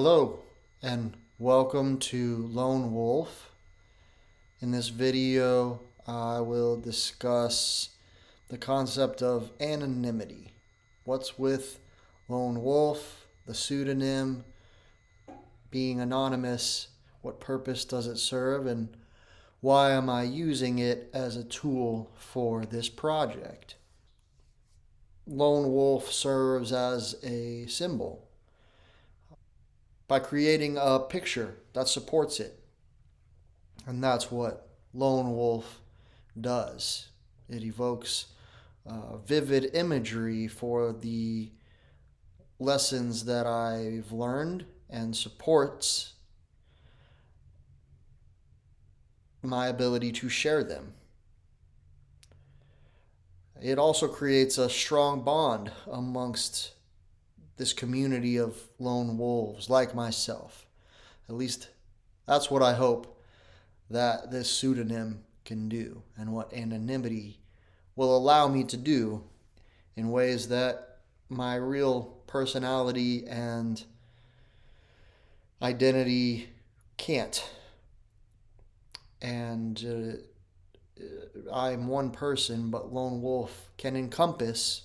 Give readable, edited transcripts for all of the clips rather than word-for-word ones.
Hello and welcome to Lone Wolf. In this video, I will discuss the concept of anonymity. What's with Lone Wolf, the pseudonym, being anonymous, what purpose does it serve, and why am I using it as a tool for this project? Lone Wolf serves as a symbol by creating a picture that supports it. And that's what Lone Wolf does. It evokes vivid imagery for the lessons that I've learned and supports my ability to share them. It also creates a strong bond amongst this community of lone wolves like myself. At least that's what I hope that this pseudonym can do, and what anonymity will allow me to do in ways that my real personality and identity can't. And I'm one person, but Lone Wolf can encompass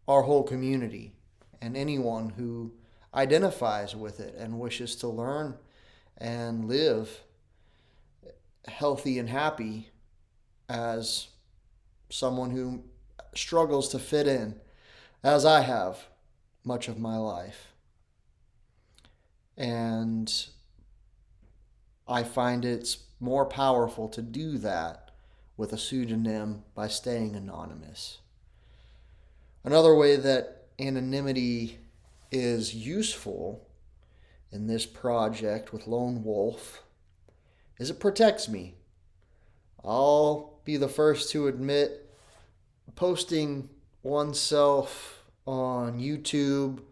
our whole community and anyone who identifies with it and wishes to learn and live healthy and happy as someone who struggles to fit in, as I have much of my life. And I find it's more powerful to do that with a pseudonym by staying anonymous. Another way that anonymity is useful in this project with Lone Wolf is it protects me. I'll be the first to admit posting oneself on YouTube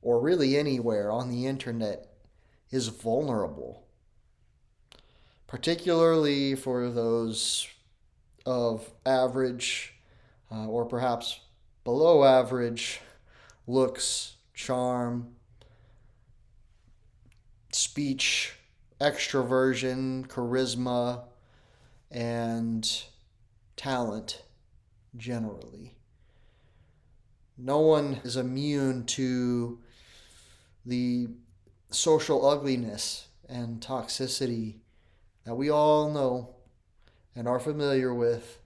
or really anywhere on the internet is vulnerable, particularly for those of average or perhaps below average looks, charm, speech, extroversion, charisma, and talent generally. No one is immune to the social ugliness and toxicity that we all know and are familiar with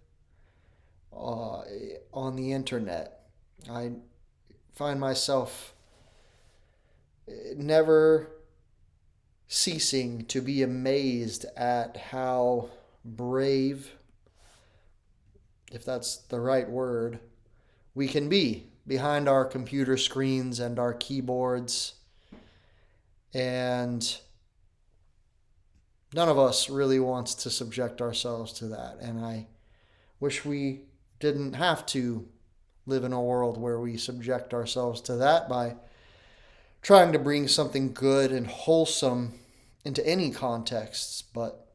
on the internet. I find myself never ceasing to be amazed at how brave, if that's the right word, we can be behind our computer screens and our keyboards. And none of us really wants to subject ourselves to that. And I wish we didn't have to live in a world where we subject ourselves to that by trying to bring something good and wholesome into any contexts. But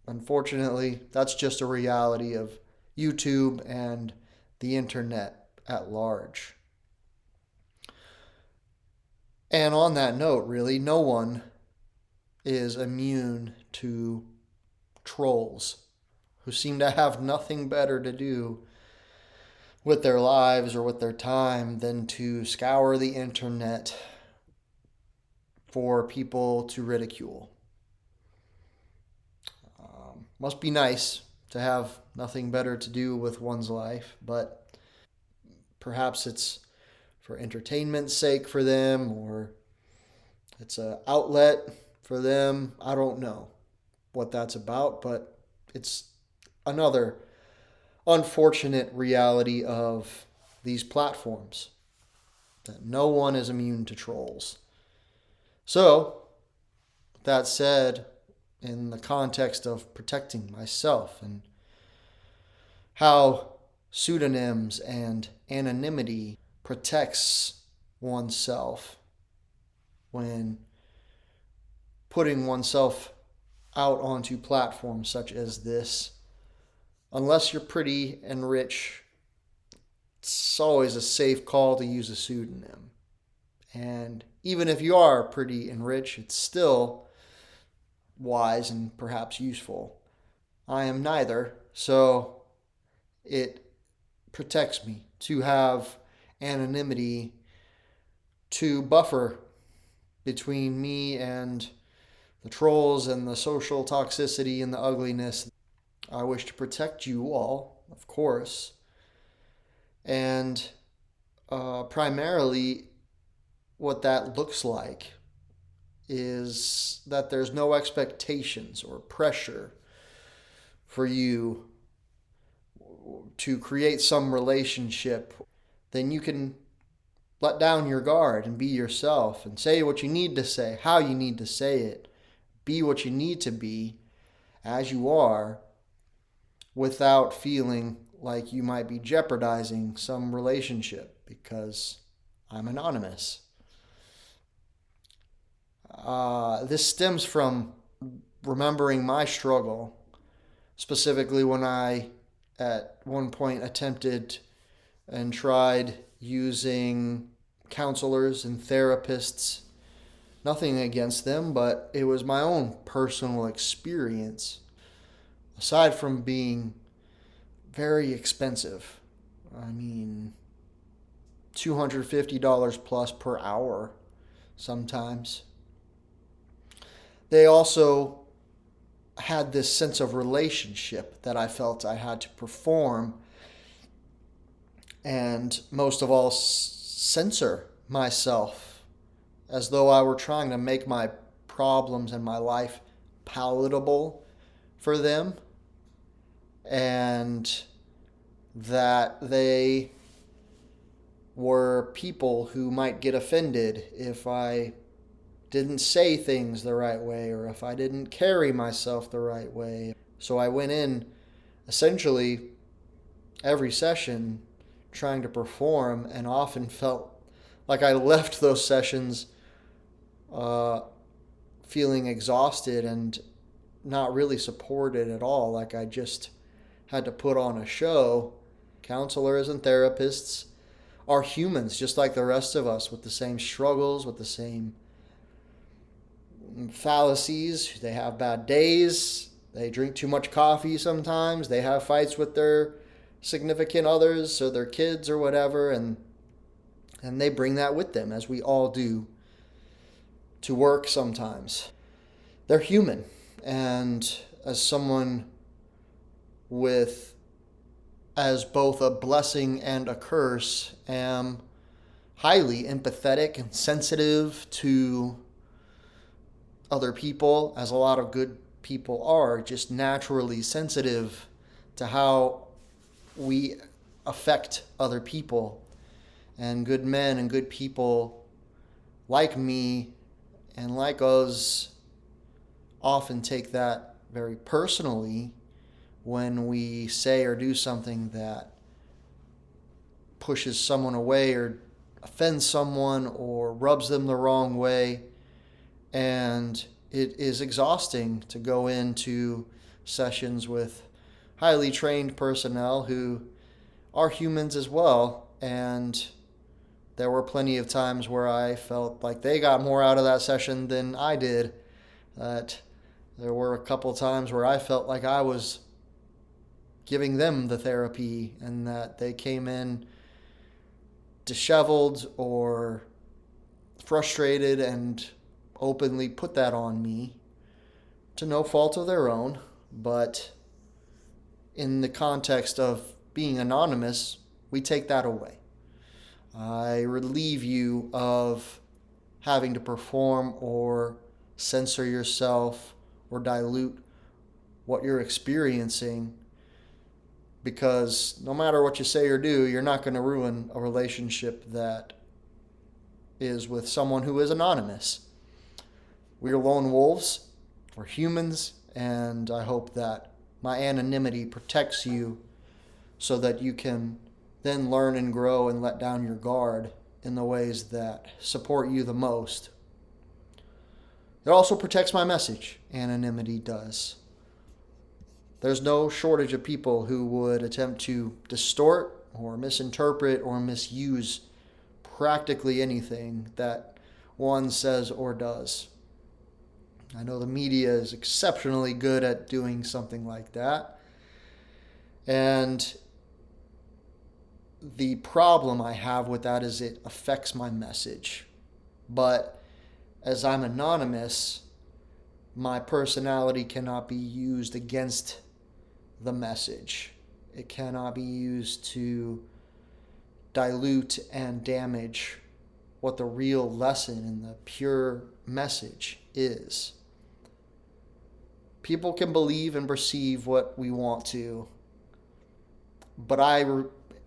unfortunately, that's just a reality of YouTube and the internet at large. And on that note, really, no one is immune to trolls who seem to have nothing better to do with their lives or with their time than to scour the internet for people to ridicule. Must be nice to have nothing better to do with one's life, but perhaps it's for entertainment's sake for them, or it's an outlet for them. I don't know what that's about, but it's another unfortunate reality of these platforms that no one is immune to trolls. So, that said, in the context of protecting myself and how pseudonyms and anonymity protects oneself when putting oneself out onto platforms such as this. Unless you're pretty and rich, it's always a safe call to use a pseudonym. And even if you are pretty and rich, it's still wise and perhaps useful. I am neither, so it protects me to have anonymity to buffer between me and the trolls and the social toxicity and the ugliness. I wish to protect you all, of course, and primarily what that looks like is that there's no expectations or pressure for you to create some relationship. Then you can let down your guard and be yourself and say what you need to say, how you need to say it, be what you need to be as you are, without feeling like you might be jeopardizing some relationship because I'm anonymous. This stems from remembering my struggle, specifically when I at one point attempted and tried using counselors and therapists. Nothing against them, but it was my own personal experience. Aside from being very expensive, I mean, $250 plus per hour sometimes. They also had this sense of relationship that I felt I had to perform, and most of all, censor myself as though I were trying to make my problems and my life palatable for them, and that they were people who might get offended if I didn't say things the right way or if I didn't carry myself the right way. So I went in essentially every session trying to perform, and often felt like I left those sessions feeling exhausted and not really supported at all, like I just had to put on a show. Counselors and therapists are humans just like the rest of us, with the same struggles, with the same fallacies. They have bad days. They drink too much coffee sometimes. They have fights with their significant others or their kids or whatever, and they bring that with them, as we all do, to work sometimes. They're human, and as someone with as both a blessing and a curse, am highly empathetic and sensitive to other people, as a lot of good people are, just naturally sensitive to how we affect other people. And good men and good people like me and like us often take that very personally when we say or do something that pushes someone away or offends someone or rubs them the wrong way. And it is exhausting to go into sessions with highly trained personnel who are humans as well. And there were plenty of times where I felt like they got more out of that session than I did. That there were a couple times where I felt like I was giving them the therapy, and that they came in disheveled or frustrated and openly put that on me to no fault of their own. But in the context of being anonymous, we take that away. I relieve you of having to perform or censor yourself or dilute what you're experiencing, because no matter what you say or do, you're not going to ruin a relationship that is with someone who is anonymous. We are lone wolves, we're humans, and I hope that my anonymity protects you so that you can then learn and grow and let down your guard in the ways that support you the most. It also protects my message. Anonymity does. There's no shortage of people who would attempt to distort or misinterpret or misuse practically anything that one says or does. I know the media is exceptionally good at doing something like that. And the problem I have with that is it affects my message. But as I'm anonymous, my personality cannot be used against the message. It cannot be used to dilute and damage what the real lesson and the pure message is. People can believe and perceive what we want to, but I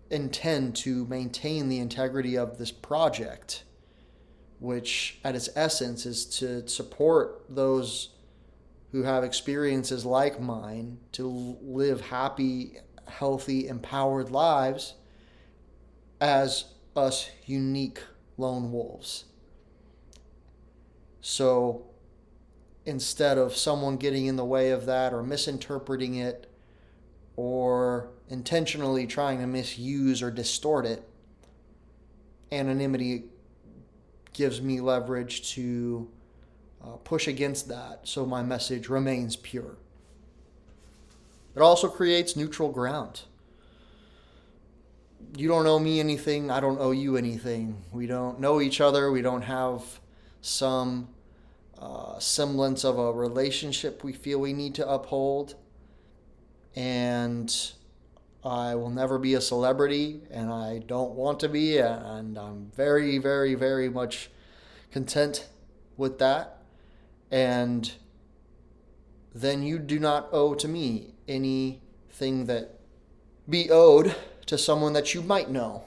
intend to maintain the integrity of this project, which at its essence is to support those who have experiences like mine to live happy, healthy, empowered lives as us unique lone wolves. So instead of someone getting in the way of that or misinterpreting it or intentionally trying to misuse or distort it, anonymity gives me leverage to push against that so my message remains pure. It also creates neutral ground. You don't owe me anything, I don't owe you anything. We don't know each other, we don't have some semblance of a relationship we feel we need to uphold. And I will never be a celebrity, and I don't want to be, and I'm very, very, very much content with that. And then you do not owe to me anything that be owed to someone that you might know.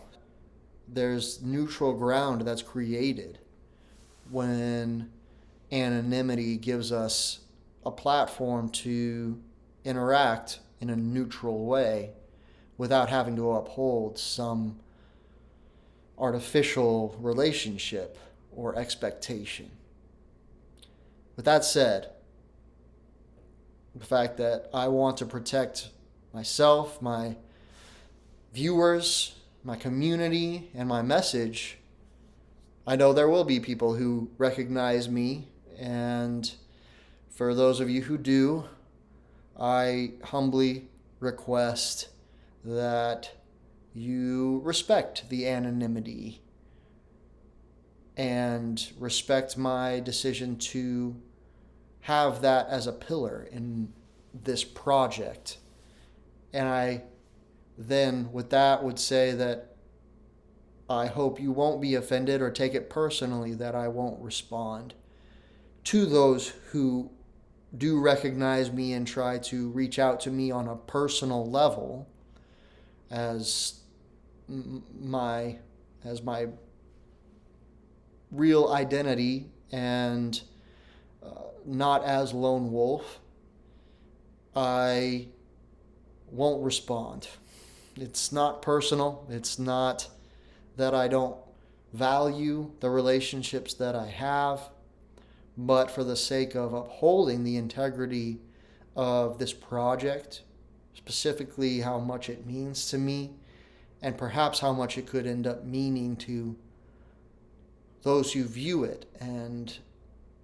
There's neutral ground that's created when anonymity gives us a platform to interact in a neutral way without having to uphold some artificial relationship or expectation. With that said, the fact that I want to protect myself, my viewers, my community, and my message, I know there will be people who recognize me, and for those of you who do, I humbly request that you respect the anonymity and respect my decision to have that as a pillar in this project. And I then with that would say that I hope you won't be offended or take it personally that I won't respond to those who do recognize me and try to reach out to me on a personal level as my real identity and not as lone wolf. I won't respond. It's not personal. It's not that I don't value the relationships that I have, but for the sake of upholding the integrity of this project, specifically how much it means to me, and perhaps how much it could end up meaning to those who view it and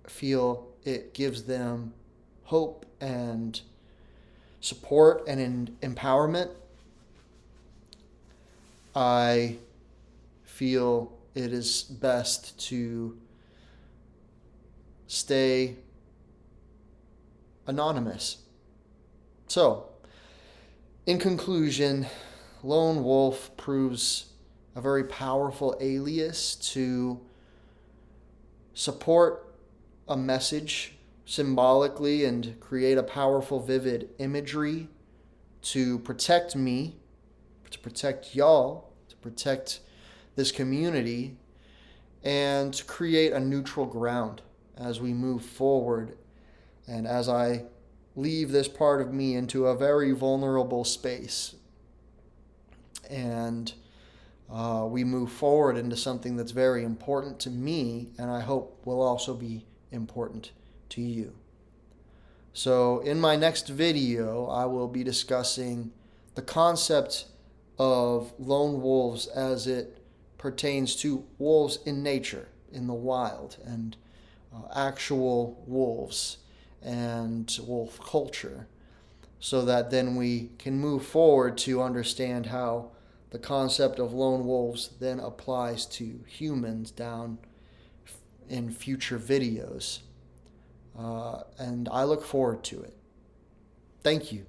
feel it gives them hope and support and empowerment, I feel it is best to stay anonymous. So, in conclusion, lone wolf proves a very powerful alias to support a message symbolically and create a powerful, vivid imagery to protect me, to protect y'all, to protect this community, and to create a neutral ground as we move forward and as I leave this part of me into a very vulnerable space and we move forward into something that's very important to me and I hope will also be important to you. So in my next video, I will be discussing the concept of lone wolves as it pertains to wolves in nature, in the wild, and actual wolves and wolf culture, so that then we can move forward to understand how the concept of lone wolves then applies to humans down in future videos. And I look forward to it. Thank you.